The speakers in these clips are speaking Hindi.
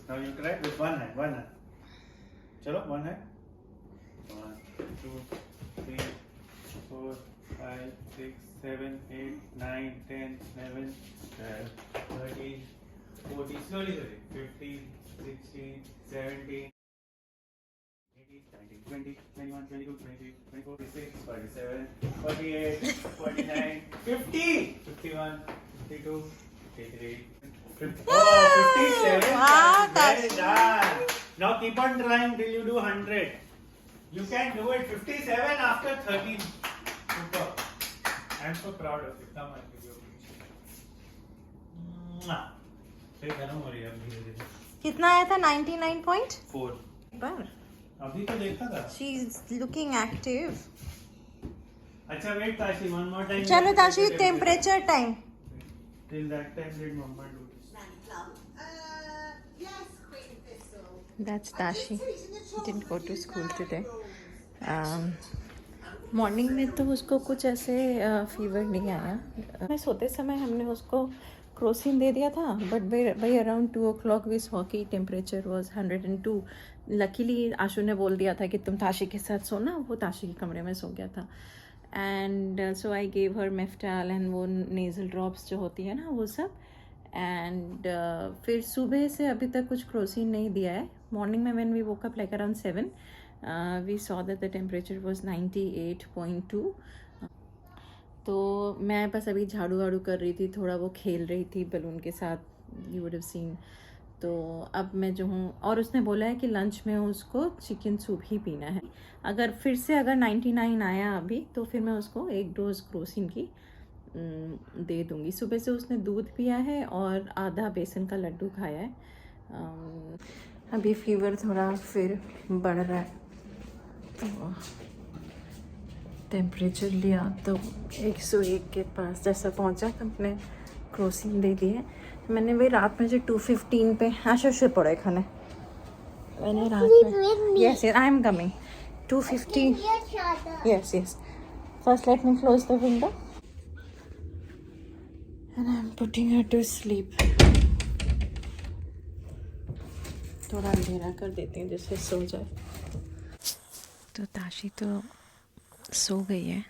Now you try with one hand. चलो one hand. 1, 2, 3, 4, 5, 6, 7, 8, 9, 10, 11, 12, 13, 14. Slowly. 15, 16, 17. 18, 19, 20, 21, 22, 23, 24, 26, 47, 48, 49, 50, 51, 52, 53, 50. Oh, 57. Wow, Well done. Now keep on trying till you do 100. You can do it. 57 after 13. Super. I'm so proud of you. Come on, give your फिर गर्म हो रही है अब धीरे-धीरे. कितना आया था 99.4 4. अभी तो देखा था. She is looking active. अच्छा wait Tashi, one more time. चलो Tashi temperature time. Till that time did Mama do this? Yes, Queen Thistle. That's Tashi. Didn't go to school today. Morning में तो उसको कुछ ऐसे फीवर नहीं आया. मैं सोते समय हमने उसको क्रोसिन दे दिया था, but by around 2 o'clock we saw की टेम्परेचर वॉज 102. लकीली आशु ने बोल दिया था कि तुम ताशी के साथ सोना. वो ताशी के कमरे में सो गया था. And so I gave her Meftal and वो नेज़ल ड्रॉप्स जो होती है ना वो सब. एंड फिर सुबह से अभी तक कुछ क्रोसिन नहीं दिया है. मॉर्निंग में when we woke up like around 7 we saw that the temperature was 98.2. तो मैं बस अभी झाड़ू वाड़ू कर रही थी, थोड़ा वो खेल रही थी बलून के साथ, यू वुड हैव सीन. तो अब मैं जो हूँ, और उसने बोला है कि लंच में उसको चिकन सूप ही पीना है. अगर फिर से अगर 99 आया अभी तो फिर मैं उसको 1 डोज क्रोसिन की दे दूँगी. सुबह से उसने दूध पिया है और आधा बेसन का लड्डू खाया है. अभी फीवर थोड़ा फिर बढ़ रहा है. तो टेम्परेचर लिया तो 101 के पास जैसा पहुंचा तो अपने क्रोसिन दे दिए. मैंने वही रात में जो 215 पे आशा से पड़े खाने. मैंने रात में yes I am coming 250. Yes first let me close the window and I am putting her to sleep. थोड़ा अंधेरा कर देती हूँ जिससे सो जाए. तो ताशी तो सो गई है.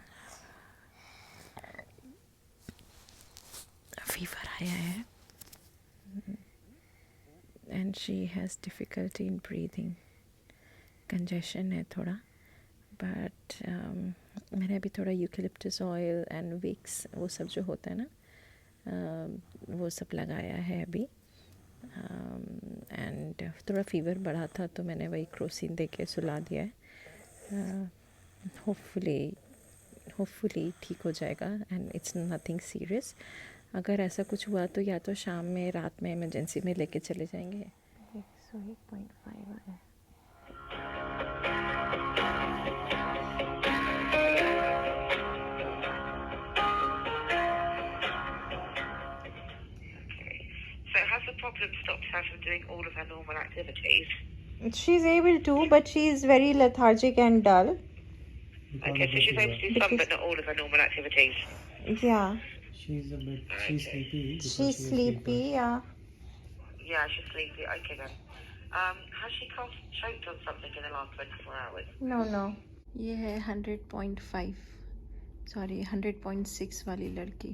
फीवर आया है and she has difficulty in breathing. Congestion है थोड़ा, बट मैंने अभी थोड़ा यूकेलिप्टस ऑयल एंड विक्स वो सब जो होता है ना वो सब लगाया है अभी. एंड थोड़ा फीवर बढ़ा था तो मैंने वही क्रोसिन दे के सुला दिया है. होपफुली ठीक हो जाएगा एंड इट्स नथिंग सीरियस. अगर ऐसा कुछ हुआ तो या तो शाम में रात में इमरजेंसी में लेके चले जाएंगे. 108.5 है. So has the problem stopped her from doing all of her normal activities? She's able to, but she's very lethargic and dull. Okay, so she's able to do some but not all of her normal activities. Yeah. She's sleepy. She's sleepy, yeah. Yeah, she's sleepy. Okay then. Has she choked on something in the last 24 hours? No. ये है 100.5 सॉरी 100.6 वाली लड़की.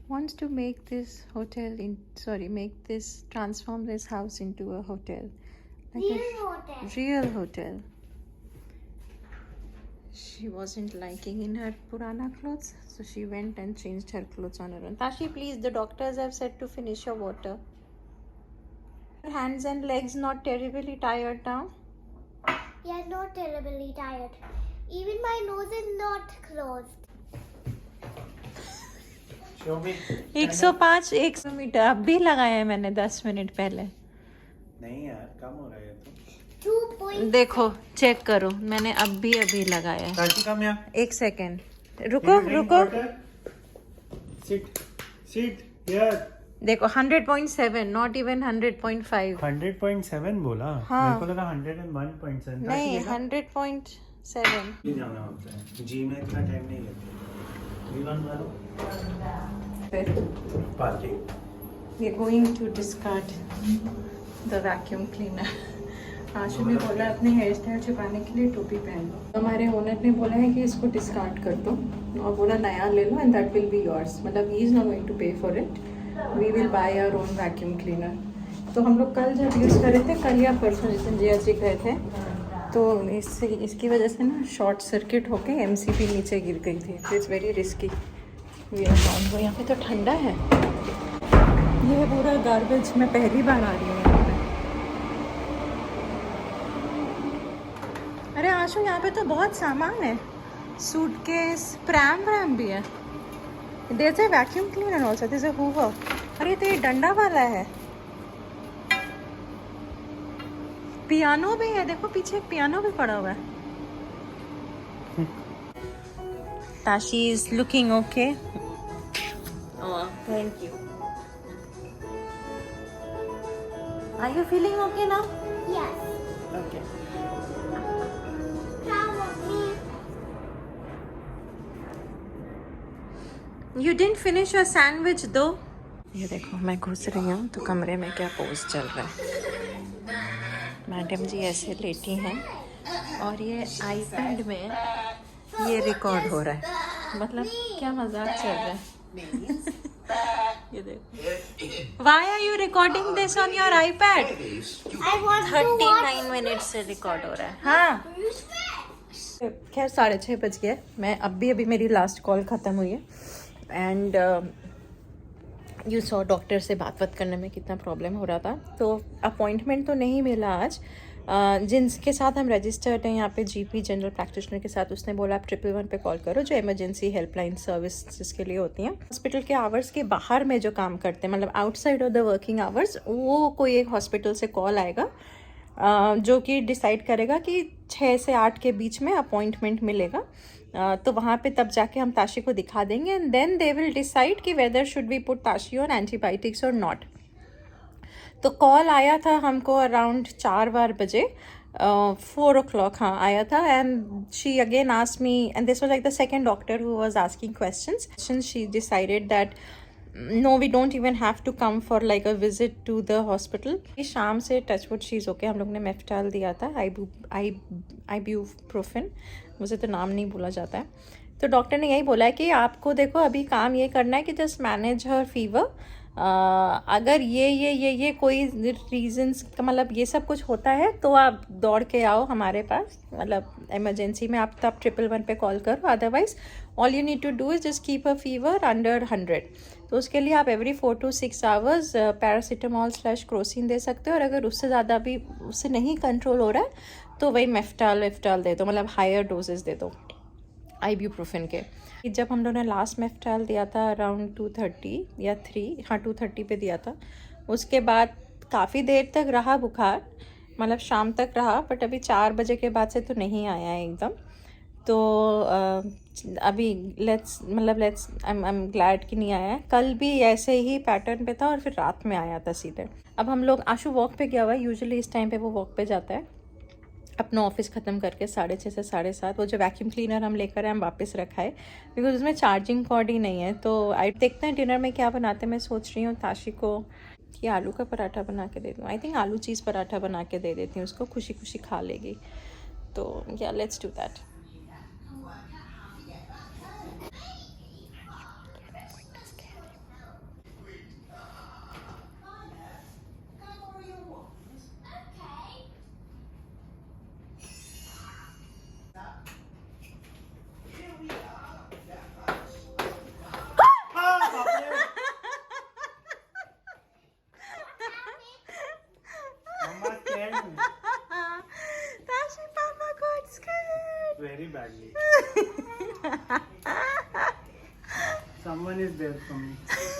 Wants to make this transform this house into a hotel. Like real hotel. She wasn't liking in her purana clothes, so she went and changed her clothes on her own. Tashi, please, the doctors have said to finish your water. Her hands and legs not terribly tired now? Yeah, not terribly tired. Even my nose is not closed. Show me. 105 100 अब भी लगाया है मैंने 10 मिनट पहले. नहीं यार कम हो रहा है तो. 2. देखो चेक करो, मैंने अभी लगाया है. ताशी कम यहाँ. 1 सेकेंड रुको. Sit here. देखो 100.7 नॉट इवन 100.5. 100.7 बोला. हाँ. मेरे को लगा 101.7. नहीं 100.7. नहीं जाना होता है. जी में इतना टाइम नहीं लगता. Parking we are going to discard the vacuum cleaner. आशु ने बोला अपने हेयर स्टाइल छुपाने के लिए टोपी पहन लो। हमारे ओनर ने बोला है कि इसको डिस्कार्ड कर दो और बोला नया ले लो and that will be yours, मतलब he is not going to pay for it, we will buy our own vacuum cleaner. तो हम लोग कल जब यूज़ कर रहे थे, कल या परसों जिस दिन जी गए थे, तो इसकी वजह से ना शॉर्ट सर्किट होके एमसीबी नीचे गिर गई थी। It's very risky. यहाँ पे तो ठंडा है। ये पूरा गार्बेज, मैं पहली बार आ रही हूँ यहाँ पे। अरे आशु, यहाँ पे तो बहुत सामान है, सूटकेस, प्रैम भी है। There is a vacuum cleaner also, there is a hoover. अरे तो ये डंडा वाला है। पियानो भी है, देखो पीछे एक पियानो भी पड़ा हुआ है। Tashi is looking okay. Thank you. Are you feeling okay now? Yes. Okay. Proud of me. You didn't finish your sandwich though. ये देखो मैं घुस रही हूँ तो कमरे में क्या पोज चल रहा है। मैडम जी ऐसे लेटी हैं और ये आईपैड में ये रिकॉर्ड हो रहा है, मतलब क्या मजाक चल रहा है। ये देखो। Why are you recording this on your iPad? I want to watch. 39 minute से रिकॉर्ड हो रहा है। हाँ खैर 6:30 बज गए। मैं अभी मेरी लास्ट कॉल ख़त्म हुई है एंड यू सॉ डॉक्टर से बात करने में कितना प्रॉब्लम हो रहा था। तो अपॉइंटमेंट तो नहीं मिला आज। जिनके साथ हम रजिस्टर्ड हैं यहाँ पे जीपी जनरल प्रैक्टिशनर के साथ, उसने बोला आप 111 पे कॉल करो, जो इमरजेंसी हेल्पलाइन सर्विस के लिए होती हैं। हॉस्पिटल के आवर्स के बाहर में जो काम करते हैं, मतलब outside of the working hours, वो कोई एक हॉस्पिटल से कॉल आएगा जो कि डिसाइड करेगा कि 6 से 8 के बीच में अपॉइंटमेंट मिलेगा। तो वहाँ पे तब जाके हम ताशी को दिखा देंगे and then they will decide कि whether should we put Tashi on antibiotics और नॉट। तो कॉल आया था हमको अराउंड 4 बजे, 4 o'clock हाँ आया था। And she again asked me, and this was like the second doctor who was asking questions. She decided that no, we don't even have to come for like a visit to the hospital. शाम से टचवुड शीज़ ओके। हम लोग ने मेफ्टाल दिया था, आइब्यूप्रोफेन, मुझे तो नाम नहीं भूला जाता है। तो डॉक्टर ने यही बोला है कि आपको देखो अभी काम ये करना है कि जस्ट मैनेज हर फीवर। अगर ये कोई रीजंस मतलब ये सब कुछ होता है तो आप दौड़ के आओ हमारे पास, मतलब इमरजेंसी में आप तब 111 पे कॉल करो। Otherwise all you need to do is just keep a fever under 100। तो उसके लिए आप every 4 to 6 hours paracetamol / Crocin दे सकते हो। और अगर उससे ज़्यादा भी उससे नहीं कंट्रोल हो रहा है तो वही मेफ्टाल दे दो, मतलब हायर डोजेस दे दो आइब्यूप्रोफेन के। जब हम लोगों ने लास्ट मेफ्टाल दिया था अराउंड 2:30 या 3, हाँ 2:30 पे दिया था। उसके बाद काफ़ी देर तक रहा बुखार, मतलब शाम तक रहा, बट अभी 4 बजे के बाद से तो नहीं आया है एकदम। तो अभी आई एम ग्लैड कि नहीं आया है। कल भी ऐसे ही पैटर्न पे था और फिर रात में आया था सीधे। अब हम लोग, आशु वॉक पे गया हुआ है, यूजुअली इस टाइम पे वो वॉक पे जाता है अपना ऑफिस ख़त्म करके 6:30 से 7:30। वो जो वैक्यूम क्लीनर हम लेकर आए हम वापस रखा है बिकॉज उसमें चार्जिंग कॉर्ड ही नहीं है। तो आई देखते हैं डिनर में क्या बनाते हैं। मैं सोच रही हूँ ताशी को कि आलू का पराठा बना के दे दूँ। आई थिंक आलू चीज़ पराठा बना के दे देती हूँ उसको, खुशी खुशी खा लेगी। तो या let's do that. Very badly. Someone is there for me.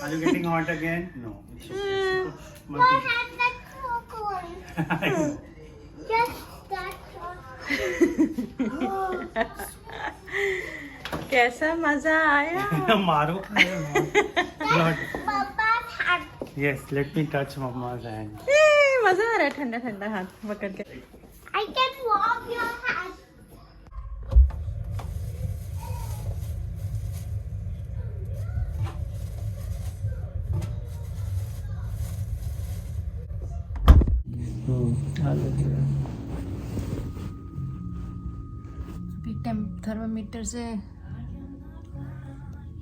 Are you getting hot again? No. It's okay. What happened that cocoa? Just that one. कैसा मजा आया? मारो. Papa's hand. Yes, let me touch Mama's hand. मजा आ रहा है ठंडा ठंडा हाथ पकड़ के। I can warm your hand. अभी थर्मामीटर से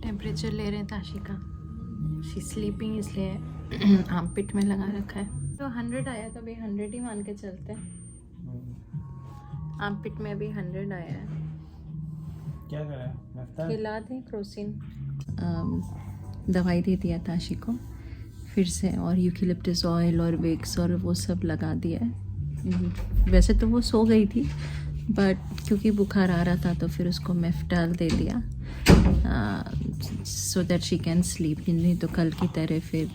टेम्परेचर ले रहे हैं ताशी का। शी स्लीपिंग, इसलिए आर्मपिट में लगा रखा है। तो 100 आया तो अभी 100 ही मान के चलते हैं। आर्मपिट में अभी 100 आया है। क्या कर रहा है? नाश्ता? खिला दें क्रोसिन। दवाई दे दिया ताशी को फिर से, और यूकेलिप्टस ऑयल और विक्स और वो सब लगा दिया है। वैसे तो वो सो गई थी, बट क्योंकि बुखार आ रहा था तो फिर उसको मेफ्टाल दे दिया so that she can sleep. नहीं तो कल की तरह फिर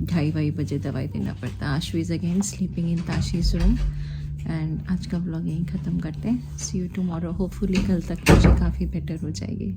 2:30 बजे दवाई देना पड़ता। Ashu is again sleeping in Tashi's room. And आज का व्लॉग यहीं ख़त्म करते हैं। सी यू टुमारो। होपफुली कल तक मुझे काफ़ी बेटर हो जाएगी।